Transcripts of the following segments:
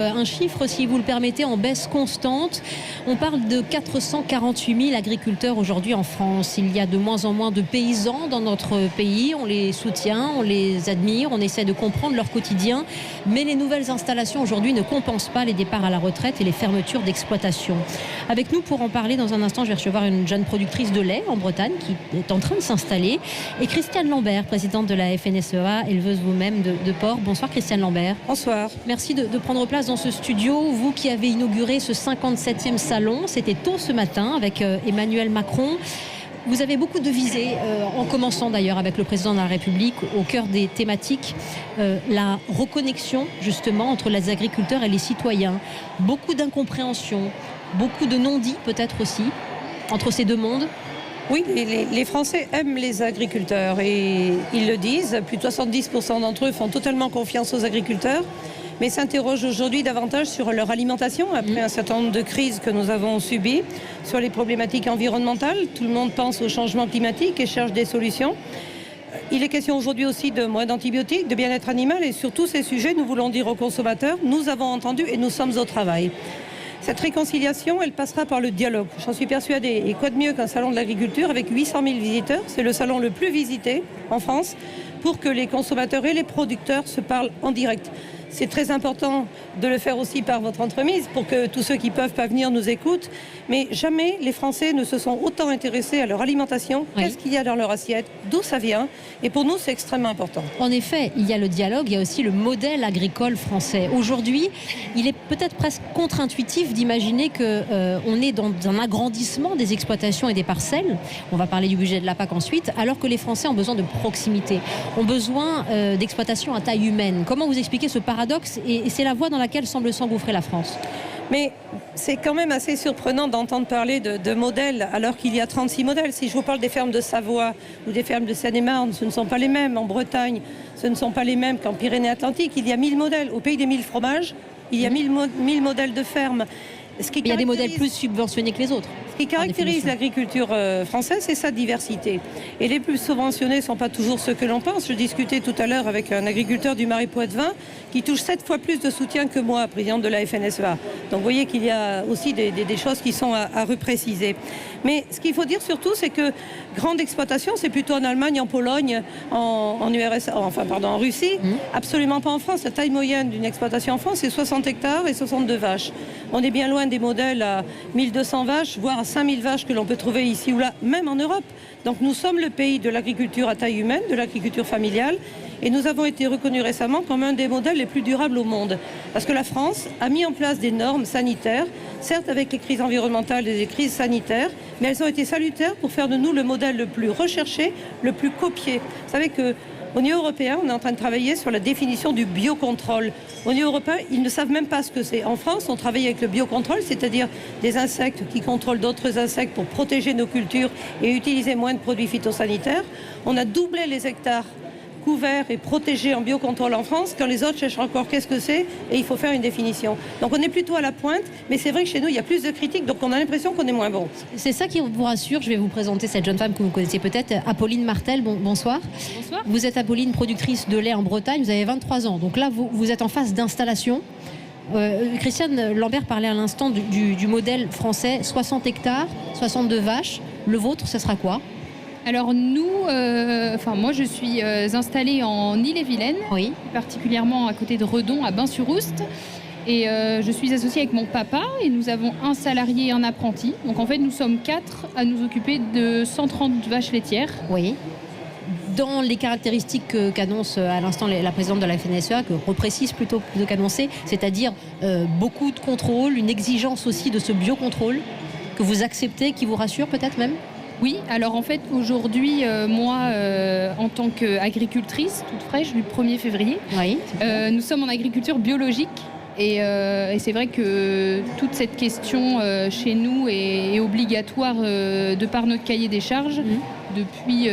Un chiffre, si vous le permettez, en baisse constante. On parle de 448 000 agriculteurs aujourd'hui en France. Il y a de moins en moins de paysans dans notre pays. On les soutient, on les admire, on essaie de comprendre leur quotidien. Mais les nouvelles installations aujourd'hui ne compensent pas les départs à la retraite et les fermetures d'exploitation. Avec nous pour en parler dans un instant, je vais recevoir une jeune productrice de lait en Bretagne qui est en train de s'installer. Et Christiane Lambert, présidente de la FNSEA, éleveuse vous-même de porc. Bonsoir Christiane Lambert. Bonsoir. Merci de prendre place dans ce studio, vous qui avez inauguré ce 57e salon, c'était tôt ce matin avec Emmanuel Macron. Vous avez beaucoup de visées, en commençant d'ailleurs avec le président de la République, au cœur des thématiques, la reconnexion justement entre les agriculteurs et les citoyens. Beaucoup d'incompréhension, beaucoup de non-dits peut-être aussi, entre ces deux mondes. Oui, les Français aiment les agriculteurs et ils le disent. Plus de 70% d'entre eux font totalement confiance aux agriculteurs, mais s'interrogent aujourd'hui davantage sur leur alimentation après un certain nombre de crises que nous avons subies, sur les problématiques environnementales. Tout le monde pense au changement climatique et cherche des solutions. Il est question aujourd'hui aussi de moins d'antibiotiques, de bien-être animal, et sur tous ces sujets, nous voulons dire aux consommateurs, nous avons entendu et nous sommes au travail. Cette réconciliation, elle passera par le dialogue. J'en suis persuadée. Et quoi de mieux qu'un salon de l'agriculture avec 800 000 visiteurs? C'est le salon le plus visité en France pour que les consommateurs et les producteurs se parlent en direct. C'est très important de le faire aussi par votre entremise pour que tous ceux qui ne peuvent pas venir nous écoutent. Mais jamais les Français ne se sont autant intéressés à leur alimentation. Oui. Qu'est-ce qu'il y a dans leur assiette? D'où ça vient? Et pour nous, c'est extrêmement important. En effet, il y a le dialogue, il y a aussi le modèle agricole français. Aujourd'hui, il est peut-être presque contre-intuitif d'imaginer qu'on est dans un agrandissement des exploitations et des parcelles. On va parler du budget de la PAC ensuite, alors que les Français ont besoin de proximité, ont besoin d'exploitations à taille humaine. Comment vous expliquez ce paradoxe? Et c'est la voie dans laquelle semble s'engouffrer la France. Mais c'est quand même assez surprenant d'entendre parler de modèles alors qu'il y a 36 modèles. Si je vous parle des fermes de Savoie ou des fermes de Seine-et-Marne, ce ne sont pas les mêmes. En Bretagne, ce ne sont pas les mêmes qu'en Pyrénées-Atlantiques. Il y a 1000 modèles. Au pays des 1000 fromages, il y a 1000 modèles de fermes. Il y a des modèles plus subventionnés que les autres. Ce qui caractérise l'agriculture française, c'est sa diversité. Et les plus subventionnés ne sont pas toujours ceux que l'on pense. Je discutais tout à l'heure avec un agriculteur du Marais Poitevin qui touche 7 fois plus de soutien que moi, présidente de la FNSEA. Donc vous voyez qu'il y a aussi des choses qui sont à repréciser. Mais ce qu'il faut dire surtout, c'est que grande exploitation, c'est plutôt en Allemagne, en Pologne, en Russie, absolument pas en France. La taille moyenne d'une exploitation en France, c'est 60 hectares et 62 vaches. On est bien loin des modèles à 1200 vaches, voire à 5000 vaches que l'on peut trouver ici ou là, même en Europe. Donc nous sommes le pays de l'agriculture à taille humaine, de l'agriculture familiale, et nous avons été reconnus récemment comme un des modèles les plus durables au monde. Parce que la France a mis en place des normes sanitaires, certes avec les crises environnementales et les crises sanitaires, mais elles ont été salutaires pour faire de nous le modèle le plus recherché, le plus copié. Vous savez que au niveau européen, on est en train de travailler sur la définition du biocontrôle. Au niveau européen, ils ne savent même pas ce que c'est. En France, on travaille avec le biocontrôle, c'est-à-dire des insectes qui contrôlent d'autres insectes pour protéger nos cultures et utiliser moins de produits phytosanitaires. On a doublé les hectares couverts et protégés en biocontrôle en France, quand les autres cherchent encore qu'est-ce que c'est, et il faut faire une définition. Donc on est plutôt à la pointe, mais c'est vrai que chez nous, il y a plus de critiques, donc on a l'impression qu'on est moins bon. C'est ça qui vous rassure. Je vais vous présenter cette jeune femme que vous connaissez peut-être, Apolline Martel. Bonsoir. Bonsoir. Vous êtes Apolline, productrice de lait en Bretagne, vous avez 23 ans. Donc là, vous êtes en phase d'installation. Christiane Lambert parlait à l'instant du modèle français, 60 hectares, 62 vaches. Le vôtre, ce sera quoi ? Alors nous, moi je suis installée en Ille-et-Vilaine, oui, particulièrement à côté de Redon, à Bain-sur-Oust. Et je suis associée avec mon papa et nous avons un salarié et un apprenti. Donc en fait nous sommes 4 à nous occuper de 130 vaches laitières. Oui. Dans les caractéristiques qu'annonce à l'instant la présidente de la FNSEA, que reprécise plutôt qu'annoncer, c'est-à-dire beaucoup de contrôle, une exigence aussi de ce biocontrôle que vous acceptez, qui vous rassure peut-être même ? Oui, alors en fait aujourd'hui, moi en tant qu'agricultrice toute fraîche du 1er février, oui, nous sommes en agriculture biologique et c'est vrai que toute cette question chez nous est obligatoire de par notre cahier des charges. depuis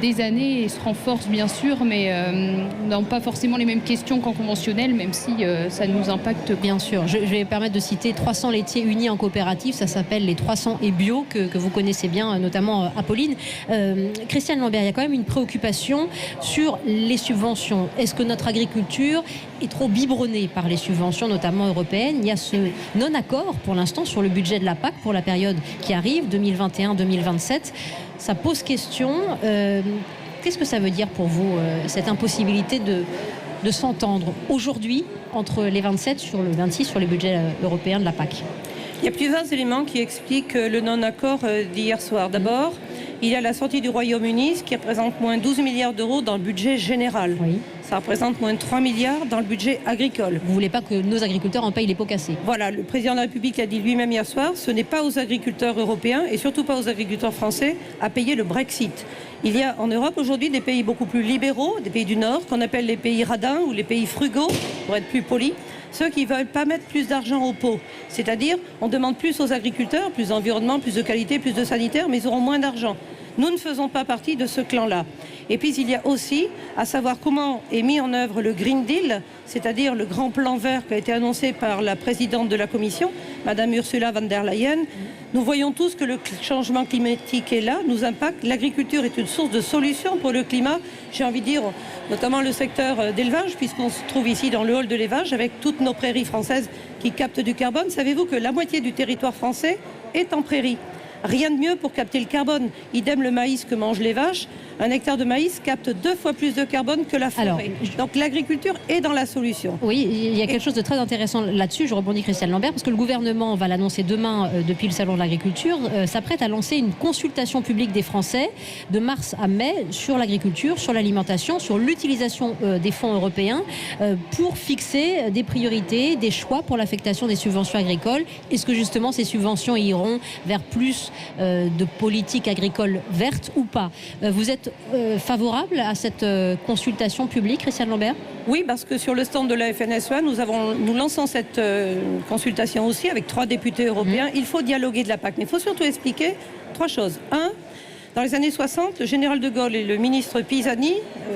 des années et se renforce bien sûr, mais n'ont pas forcément les mêmes questions qu'en conventionnel, même si ça nous impacte. Bien sûr, je vais permettre de citer 300 laitiers unis en coopérative, ça s'appelle les 300 et bio, que vous connaissez bien, notamment Apolline. Christiane Lambert, il y a quand même une préoccupation sur les subventions. Est-ce que notre agriculture est trop biberonnée par les subventions, notamment européennes? Il y a ce non-accord pour l'instant sur le budget de la PAC pour la période qui arrive, 2021-2027. Ça pose question. Qu'est-ce que ça veut dire pour vous, cette impossibilité de s'entendre aujourd'hui entre les 27 sur le 26 sur les budgets européens de la PAC? Il y a plusieurs éléments qui expliquent le non-accord d'hier soir. D'abord, il y a la sortie du Royaume-Uni, ce qui représente moins 12 milliards d'euros dans le budget général. Oui. Ça représente moins de 3 milliards dans le budget agricole. Vous ne voulez pas que nos agriculteurs en payent les pots cassés? Voilà, le président de la République l'a dit lui-même hier soir, ce n'est pas aux agriculteurs européens et surtout pas aux agriculteurs français à payer le Brexit. Il y a en Europe aujourd'hui des pays beaucoup plus libéraux, des pays du Nord, qu'on appelle les pays radins ou les pays frugaux, pour être plus poli. Ceux qui ne veulent pas mettre plus d'argent au pot. C'est-à-dire, on demande plus aux agriculteurs, plus d'environnement, plus de qualité, plus de sanitaire, mais ils auront moins d'argent. Nous ne faisons pas partie de ce clan-là. Et puis il y a aussi à savoir comment est mis en œuvre le Green Deal, c'est-à-dire le grand plan vert qui a été annoncé par la présidente de la Commission, Madame Ursula von der Leyen. Nous voyons tous que le changement climatique est là, nous impacte. L'agriculture est une source de solution pour le climat. J'ai envie de dire, notamment le secteur d'élevage, puisqu'on se trouve ici dans le hall de l'élevage avec toutes nos prairies françaises qui captent du carbone. Savez-vous que la moitié du territoire français est en prairie? Rien de mieux pour capter le carbone. Idem le maïs que mangent les vaches. Un hectare de maïs capte 2 fois plus de carbone que la forêt. Alors, donc l'agriculture est dans la solution. Oui, il y a quelque chose de très intéressant là-dessus. Je rebondis Christiane Lambert, parce que le gouvernement va l'annoncer demain depuis le Salon de l'Agriculture, s'apprête à lancer une consultation publique des Français de mars à mai sur l'agriculture, sur l'alimentation, sur l'utilisation des fonds européens pour fixer des priorités, des choix pour l'affectation des subventions agricoles. Est-ce que justement ces subventions iront vers plus de politique agricole verte ou pas? Vous êtes favorable à cette consultation publique, Christiane Lambert? Oui, parce que sur le stand de la FNSEA, nous lançons cette consultation aussi avec 3 députés européens. Il faut dialoguer de la PAC, mais il faut surtout expliquer 3 choses. 1, dans les années 60, le général de Gaulle et le ministre Pisani,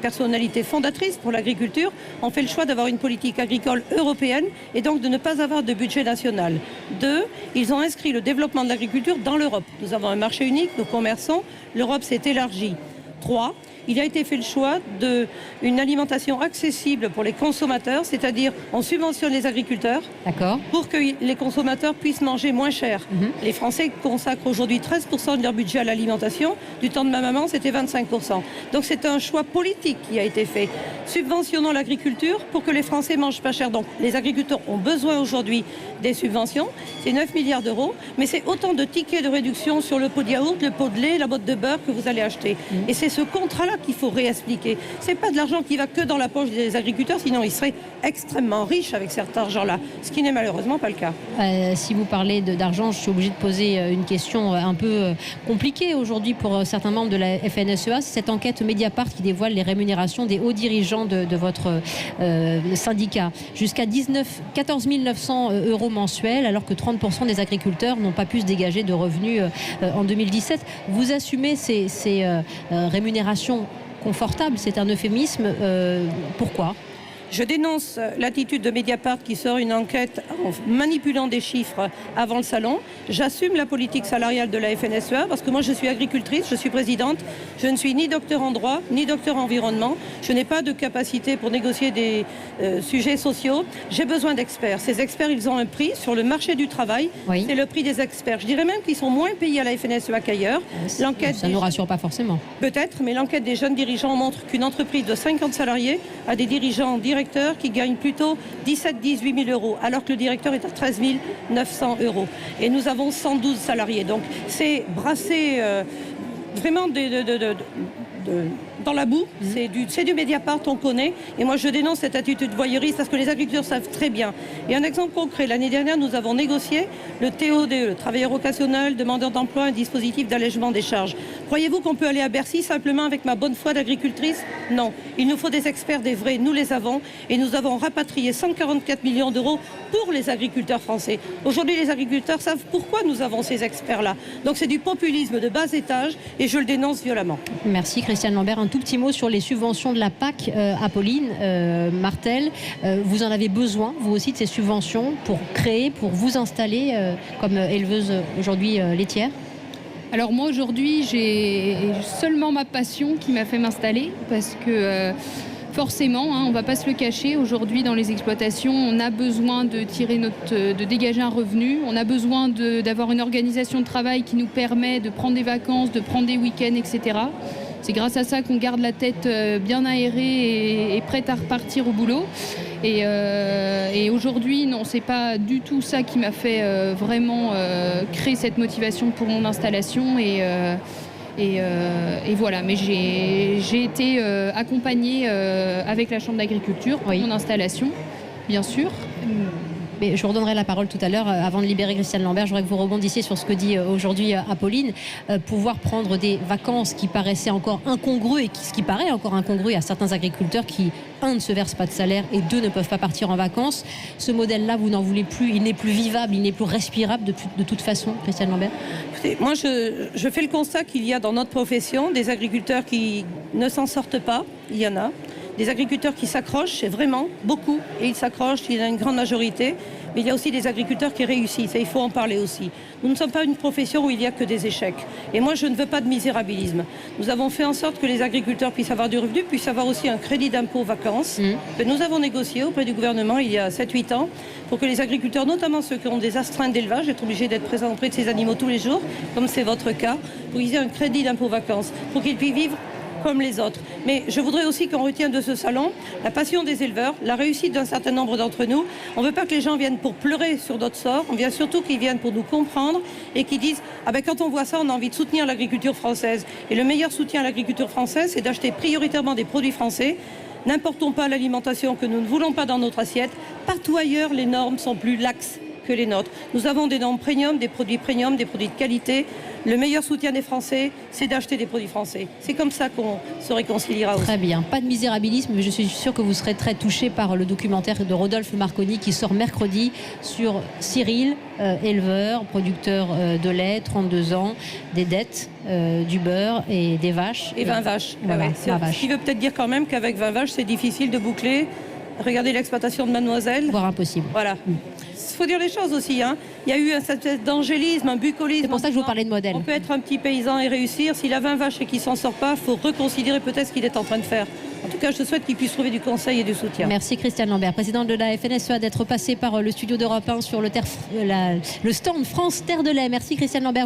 personnalité fondatrice pour l'agriculture, ont fait le choix d'avoir une politique agricole européenne et donc de ne pas avoir de budget national. 2, ils ont inscrit le développement de l'agriculture dans l'Europe. Nous avons un marché unique, nous commerçons, l'Europe s'est élargie. 3, il a été fait le choix d'une alimentation accessible pour les consommateurs, c'est-à-dire on subventionne les agriculteurs pour que les consommateurs puissent manger moins cher. Les Français consacrent aujourd'hui 13% de leur budget à l'alimentation. Du temps de ma maman, c'était 25%. Donc c'est un choix politique qui a été fait. Subventionnons l'agriculture pour que les Français mangent pas cher. Donc les agriculteurs ont besoin aujourd'hui des subventions. C'est 9 milliards d'euros, mais c'est autant de tickets de réduction sur le pot de yaourt, le pot de lait, la boîte de beurre que vous allez acheter. Et c'est ce contrat-là qu'il faut réexpliquer. C'est pas de l'argent qui va que dans la poche des agriculteurs, sinon ils seraient extrêmement riches avec cet argent-là, ce qui n'est malheureusement pas le cas. Si vous parlez d'argent, je suis obligée de poser une question un peu compliquée aujourd'hui pour certains membres de la FNSEA. C'est cette enquête Mediapart qui dévoile les rémunérations des hauts dirigeants de votre syndicat. Jusqu'à 14 900 euros mensuels, alors que 30% des agriculteurs n'ont pas pu se dégager de revenus en 2017. Vous assumez ces rémunérations confortables, c'est un euphémisme. Pourquoi ? Je dénonce l'attitude de Mediapart qui sort une enquête en manipulant des chiffres avant le salon. J'assume la politique salariale de la FNSEA parce que moi je suis agricultrice, je suis présidente. Je ne suis ni docteur en droit, ni docteur en environnement. Je n'ai pas de capacité pour négocier des sujets sociaux. J'ai besoin d'experts. Ces experts, ils ont un prix sur le marché du travail. Oui. C'est le prix des experts. Je dirais même qu'ils sont moins payés à la FNSEA qu'ailleurs. Ça ne nous rassure pas forcément. Peut-être, mais l'enquête des jeunes dirigeants montre qu'une entreprise de 50 salariés a des dirigeants directeurs qui gagnent plutôt 17-18 000 euros, alors que le directeur est à 13 900 euros. Et nous avons 112 salariés. Donc c'est brasser vraiment dans la boue. C'est du Mediapart, on connaît. Et moi, je dénonce cette attitude voyeuriste parce que les agriculteurs savent très bien. Et un exemple concret, l'année dernière, nous avons négocié le TODE, le travailleur occasionnel, demandeur d'emploi, un dispositif d'allègement des charges. Croyez-vous qu'on peut aller à Bercy simplement avec ma bonne foi d'agricultrice? Non. Il nous faut des experts, des vrais. Nous les avons. Et nous avons rapatrié 144 millions d'euros pour les agriculteurs français. Aujourd'hui, les agriculteurs savent pourquoi nous avons ces experts-là. Donc c'est du populisme de bas étage et je le dénonce violemment. Merci Christiane Lambert. Un tout petit mot sur les subventions de la PAC, Apolline Martel. Vous en avez besoin, vous aussi, de ces subventions pour créer, pour vous installer comme éleveuse aujourd'hui laitière? Alors moi aujourd'hui j'ai seulement ma passion qui m'a fait m'installer parce que forcément, on ne va pas se le cacher, aujourd'hui dans les exploitations on a besoin de dégager un revenu, on a besoin d'avoir une organisation de travail qui nous permet de prendre des vacances, de prendre des week-ends, etc. C'est grâce à ça qu'on garde la tête bien aérée et prête à repartir au boulot. Et aujourd'hui, non, c'est pas du tout ça qui m'a fait vraiment créer cette motivation pour mon installation. Et voilà, mais j'ai été accompagnée avec la Chambre d'agriculture pour mon installation, bien sûr. Mais je vous redonnerai la parole tout à l'heure. Avant de libérer Christiane Lambert, je voudrais que vous rebondissiez sur ce que dit aujourd'hui Apolline. Pouvoir prendre des vacances qui paraissaient encore incongrues et ce qui paraît encore incongru à certains agriculteurs qui, un, ne se versent pas de salaire et deux, ne peuvent pas partir en vacances. Ce modèle-là, vous n'en voulez plus. Il n'est plus vivable, il n'est plus respirable de toute façon, Christiane Lambert. Moi, je fais le constat qu'il y a dans notre profession des agriculteurs qui ne s'en sortent pas. Il y en a. Des agriculteurs qui s'accrochent, c'est vraiment beaucoup, et ils s'accrochent, il y en a une grande majorité, mais il y a aussi des agriculteurs qui réussissent, et il faut en parler aussi. Nous ne sommes pas une profession où il n'y a que des échecs, et moi je ne veux pas de misérabilisme. Nous avons fait en sorte que les agriculteurs puissent avoir du revenu, puissent avoir aussi un crédit d'impôt vacances, que nous avons négocié auprès du gouvernement il y a 7-8 ans, pour que les agriculteurs, notamment ceux qui ont des astreintes d'élevage, être obligés d'être présents auprès de ces animaux tous les jours, comme c'est votre cas, pour qu'ils aient un crédit d'impôt vacances, pour qu'ils puissent vivre comme les autres. Mais je voudrais aussi qu'on retienne de ce salon la passion des éleveurs, la réussite d'un certain nombre d'entre nous. On ne veut pas que les gens viennent pour pleurer sur notre sort, on veut surtout qu'ils viennent pour nous comprendre et qu'ils disent « Ah ben quand on voit ça, on a envie de soutenir l'agriculture française ». Et le meilleur soutien à l'agriculture française, c'est d'acheter prioritairement des produits français. N'importons pas l'alimentation que nous ne voulons pas dans notre assiette. Partout ailleurs, les normes sont plus laxes que les nôtres. Nous avons des normes premium, des produits de qualité. Le meilleur soutien des Français, c'est d'acheter des produits français. C'est comme ça qu'on se réconciliera aussi. Très bien. Pas de misérabilisme, mais je suis sûre que vous serez très touchés par le documentaire de Rodolphe Marconi qui sort mercredi sur Cyril, éleveur, producteur de lait, 32 ans, des dettes, du beurre et des vaches. Et 20 vaches. Voilà, ouais. 20 vaches. Ce qui veut peut-être dire quand même qu'avec 20 vaches, c'est difficile de boucler. Regardez l'exploitation de Mademoiselle. Voire impossible. Voilà. Il faut dire les choses aussi. Il y a eu un espèce d'angélisme, un bucolisme. C'est pour ça que je vous parlais de modèle. On peut être un petit paysan et réussir. S'il a 20 vaches et qu'il ne s'en sort pas, il faut reconsidérer peut-être ce qu'il est en train de faire. En tout cas, je souhaite qu'il puisse trouver du conseil et du soutien. Merci Christiane Lambert, présidente de la FNSEA, d'être passée par le studio d'Europe 1 sur le stand France Terre de lait. Merci Christiane Lambert.